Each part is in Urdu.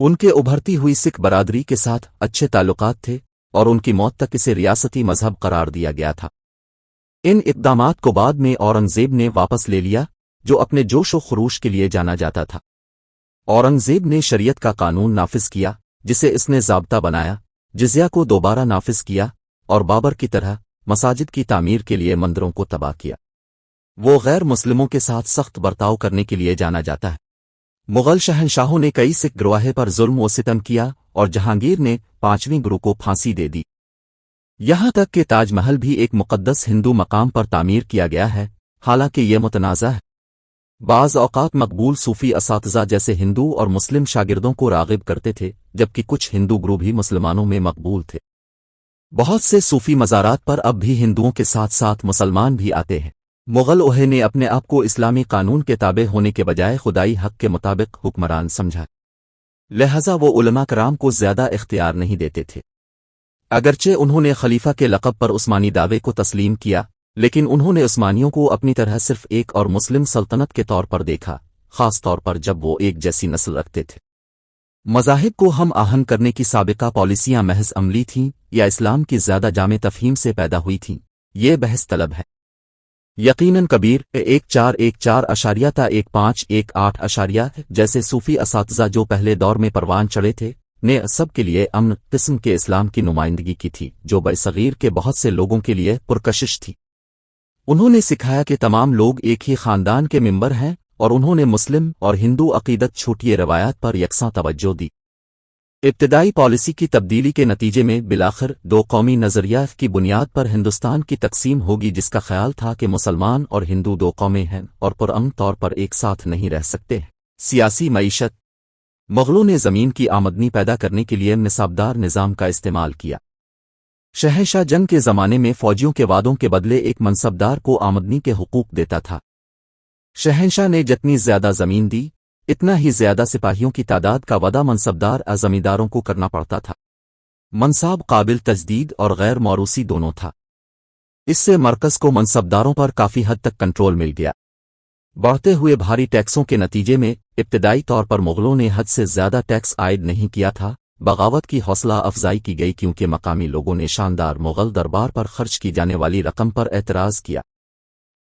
ان کے ابھرتی ہوئی سکھ برادری کے ساتھ اچھے تعلقات تھے اور ان کی موت تک اسے ریاستی مذہب قرار دیا گیا تھا۔ ان اقدامات کو بعد میں اورنگزیب نے واپس لے لیا، جو اپنے جوش و خروش کے لیے جانا جاتا تھا۔ اورنگزیب نے شریعت کا قانون نافذ کیا جسے اس نے ضابطہ بنایا، جزیہ کو دوبارہ نافذ کیا اور بابر کی طرح مساجد کی تعمیر کے لیے مندروں کو تباہ کیا۔ وہ غیر مسلموں کے ساتھ سخت برتاؤ کرنے کے لیے جانا جاتا ہے۔ مغل شہنشاہوں نے کئی سکھ گروہ پر ظلم و ستم کیا اور جہانگیر نے 5ویں گرو کو پھانسی دے دی۔ یہاں تک کہ تاج محل بھی ایک مقدس ہندو مقام پر تعمیر کیا گیا ہے، حالانکہ یہ متنازع ہے۔ بعض اوقات مقبول صوفی اساتذہ جیسے ہندو اور مسلم شاگردوں کو راغب کرتے تھے، جبکہ کچھ ہندو گرو بھی مسلمانوں میں مقبول تھے۔ بہت سے صوفی مزارات پر اب بھی ہندوؤں کے ساتھ ساتھ مسلمان بھی آتے ہیں۔ مغل اوہے نے اپنے آپ کو اسلامی قانون کے تابع ہونے کے بجائے خدائی حق کے مطابق حکمران سمجھا، لہذا وہ علماء کرام کو زیادہ اختیار نہیں دیتے تھے۔ اگرچہ انہوں نے خلیفہ کے لقب پر عثمانی دعوے کو تسلیم کیا، لیکن انہوں نے عثمانیوں کو اپنی طرح صرف ایک اور مسلم سلطنت کے طور پر دیکھا، خاص طور پر جب وہ ایک جیسی نسل رکھتے تھے۔ مذاہب کو ہم آہنگ کرنے کی سابقہ پالیسیاں محض عملی تھیں یا اسلام کی زیادہ جامع تفہیم سے پیدا ہوئی تھیں، یہ بحث طلب ہے۔ یقیناً کبیر 1414-1518 جیسے صوفی اساتذہ جو پہلے دور میں پروان چڑھے تھے نے سب کے لیے امن قسم کے اسلام کی نمائندگی کی تھی، جو برصغیر کے بہت سے لوگوں کے لیے پرکشش تھی۔ انہوں نے سکھایا کہ تمام لوگ ایک ہی خاندان کے ممبر ہیں، اور انہوں نے مسلم اور ہندو عقیدت چھوٹی روایات پر یکساں توجہ دی۔ ابتدائی پالیسی کی تبدیلی کے نتیجے میں بالآخر دو قومی نظریہ کی بنیاد پر ہندوستان کی تقسیم ہوگی، جس کا خیال تھا کہ مسلمان اور ہندو دو قومیں ہیں اور پرامن طور پر ایک ساتھ نہیں رہ سکتے ہیں۔ سیاسی معیشت: مغلوں نے زمین کی آمدنی پیدا کرنے کے لیے نصابدار نظام کا استعمال کیا۔ شہنشاہ جنگ کے زمانے میں فوجیوں کے وعدوں کے بدلے ایک منصبدار کو آمدنی کے حقوق دیتا تھا۔ شہنشاہ نے جتنی زیادہ زمین دی، اتنا ہی زیادہ سپاہیوں کی تعداد کا وعدہ منصبدار زمینداروں کو کرنا پڑتا تھا۔ منصاب قابل تجدید اور غیر موروثی دونوں تھا۔ اس سے مرکز کو منصبداروں پر کافی حد تک کنٹرول مل گیا۔ بڑھتے ہوئے بھاری ٹیکسوں کے نتیجے میں ابتدائی طور پر مغلوں نے حد سے زیادہ ٹیکس عائد نہیں کیا تھا۔ بغاوت کی حوصلہ افزائی کی گئی کیونکہ مقامی لوگوں نے شاندار مغل دربار پر خرچ کی جانے والی رقم پر اعتراض کیا۔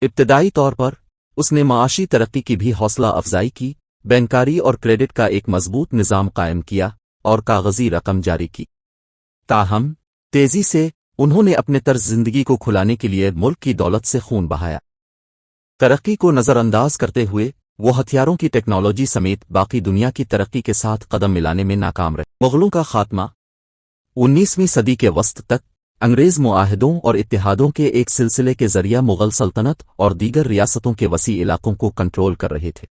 ابتدائی طور پر اس نے معاشی ترقی کی بھی حوصلہ افزائی کی، بینکاری اور کریڈٹ کا ایک مضبوط نظام قائم کیا اور کاغذی رقم جاری کی۔ تاہم تیزی سے انہوں نے اپنے طرز زندگی کو کھلانے کے لیے ملک کی دولت سے خون بہایا۔ ترقی کو نظر انداز کرتے ہوئے وہ ہتھیاروں کی ٹیکنالوجی سمیت باقی دنیا کی ترقی کے ساتھ قدم ملانے میں ناکام رہے۔ مغلوں کا خاتمہ: 19ویں صدی کے وسط تک انگریز معاہدوں اور اتحادوں کے ایک سلسلے کے ذریعہ مغل سلطنت اور دیگر ریاستوں کے وسیع علاقوں کو کنٹرول کر رہے تھے۔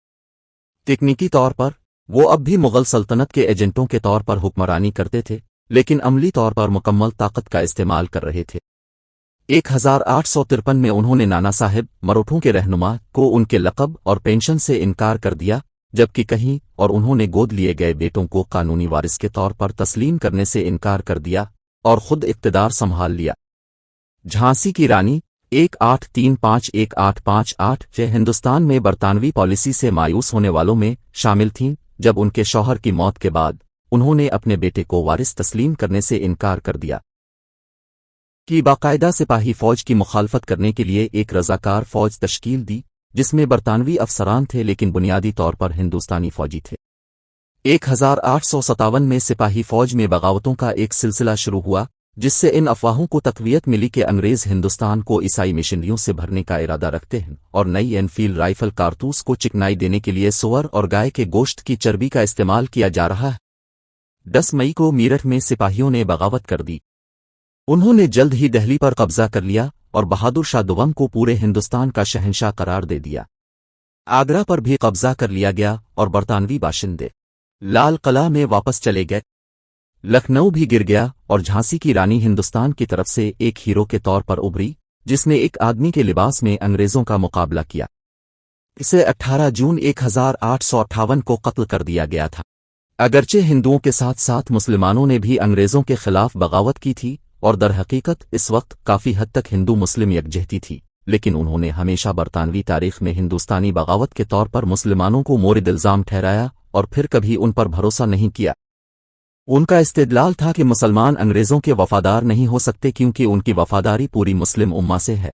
تکنیکی طور پر وہ اب بھی مغل سلطنت کے ایجنٹوں کے طور پر حکمرانی کرتے تھے، لیکن عملی طور پر مکمل طاقت کا استعمال کر رہے تھے۔ 1853 میں انہوں نے نانا صاحب مروٹھوں کے رہنما کو ان کے لقب اور پینشن سے انکار کر دیا، جبکہ کہیں اور انہوں نے گود لیے گئے بیٹوں کو قانونی وارث کے طور پر تسلیم کرنے سے انکار کر دیا اور خود اقتدار سنبھال لیا۔ جھانسی کی رانی 1835-1858 ہندوستان میں برطانوی پالیسی سے مایوس ہونے والوں میں شامل تھیں۔ جب ان کے شوہر کی موت کے بعد انہوں نے اپنے بیٹے کو وارث تسلیم کرنے سے انکار کر دیا کہ باقاعدہ سپاہی فوج کی مخالفت کرنے کے لیے ایک رضاکار فوج تشکیل دی، جس میں برطانوی افسران تھے لیکن بنیادی طور پر ہندوستانی فوجی تھے۔ 1857 میں سپاہی فوج میں بغاوتوں کا ایک سلسلہ شروع ہوا، جس سے ان افواہوں کو تقویت ملی کہ انگریز ہندوستان کو عیسائی مشنریوں سے بھرنے کا ارادہ رکھتے ہیں اور نئی انفیلڈ رائفل کارتوس کو چکنائی دینے کے لیے سور اور گائے کے گوشت کی چربی کا استعمال کیا جا رہا ہے۔ 10 مئی کو میرٹھ میں سپاہیوں نے بغاوت کر دی۔ انہوں نے جلد ہی دہلی پر قبضہ کر لیا اور بہادر شاہ دوم کو پورے ہندوستان کا شہنشاہ قرار دے دیا۔ آگرہ پر بھی قبضہ کر لیا گیا اور برطانوی باشندے لال قلعہ میں واپس چلے گئے۔ لکھنؤ بھی گر گیا اور جھانسی کی رانی ہندوستان کی طرف سے ایک ہیرو کے طور پر ابھری، جس نے ایک آدمی کے لباس میں انگریزوں کا مقابلہ کیا۔ اسے 18 جون 1858 کو قتل کر دیا گیا تھا۔ اگرچہ ہندوؤں کے ساتھ ساتھ مسلمانوں نے بھی انگریزوں کے خلاف بغاوت کی تھی اور در حقیقت اس وقت کافی حد تک ہندو مسلم یکجہتی تھی، لیکن انہوں نے ہمیشہ برطانوی تاریخ میں ہندوستانی بغاوت کے طور پر مسلمانوں کو مورد الزام ٹھہرایا اور پھر کبھی ان پر بھروسہ نہیں کیا۔ ان کا استدلال تھا کہ مسلمان انگریزوں کے وفادار نہیں ہو سکتے کیونکہ ان کی وفاداری پوری مسلم امہ سے ہے۔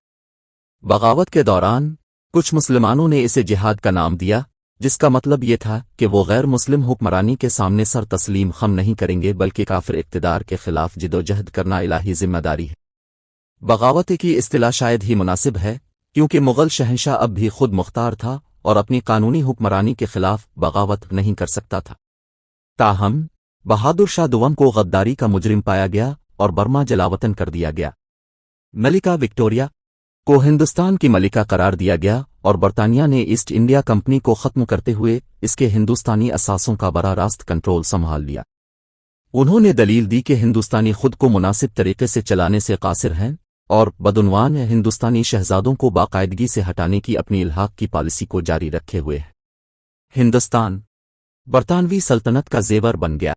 بغاوت کے دوران کچھ مسلمانوں نے اسے جہاد کا نام دیا، جس کا مطلب یہ تھا کہ وہ غیر مسلم حکمرانی کے سامنے سر تسلیم خم نہیں کریں گے بلکہ کافر اقتدار کے خلاف جد و جہد کرنا الہی ذمہ داری ہے۔ بغاوت کی اصطلاح شاید ہی مناسب ہے کیونکہ مغل شہنشاہ اب بھی خود مختار تھا اور اپنی قانونی حکمرانی کے خلاف بغاوت نہیں کر سکتا تھا۔ تاہم بہادر شاہ دوم کو غداری کا مجرم پایا گیا اور برما جلاوطن کر دیا گیا۔ ملکہ وکٹوریہ کو ہندوستان کی ملکہ قرار دیا گیا اور برطانیہ نے ایسٹ انڈیا کمپنی کو ختم کرتے ہوئے اس کے ہندوستانی اثاثوں کا براہ راست کنٹرول سنبھال لیا۔ انہوں نے دلیل دی کہ ہندوستانی خود کو مناسب طریقے سے چلانے سے قاصر ہیں اور بدعنوان ہندوستانی شہزادوں کو باقاعدگی سے ہٹانے کی اپنی الحاق کی پالیسی کو جاری رکھے ہوئے ہے۔ ہندوستان برطانوی سلطنت کا زیور بن گیا۔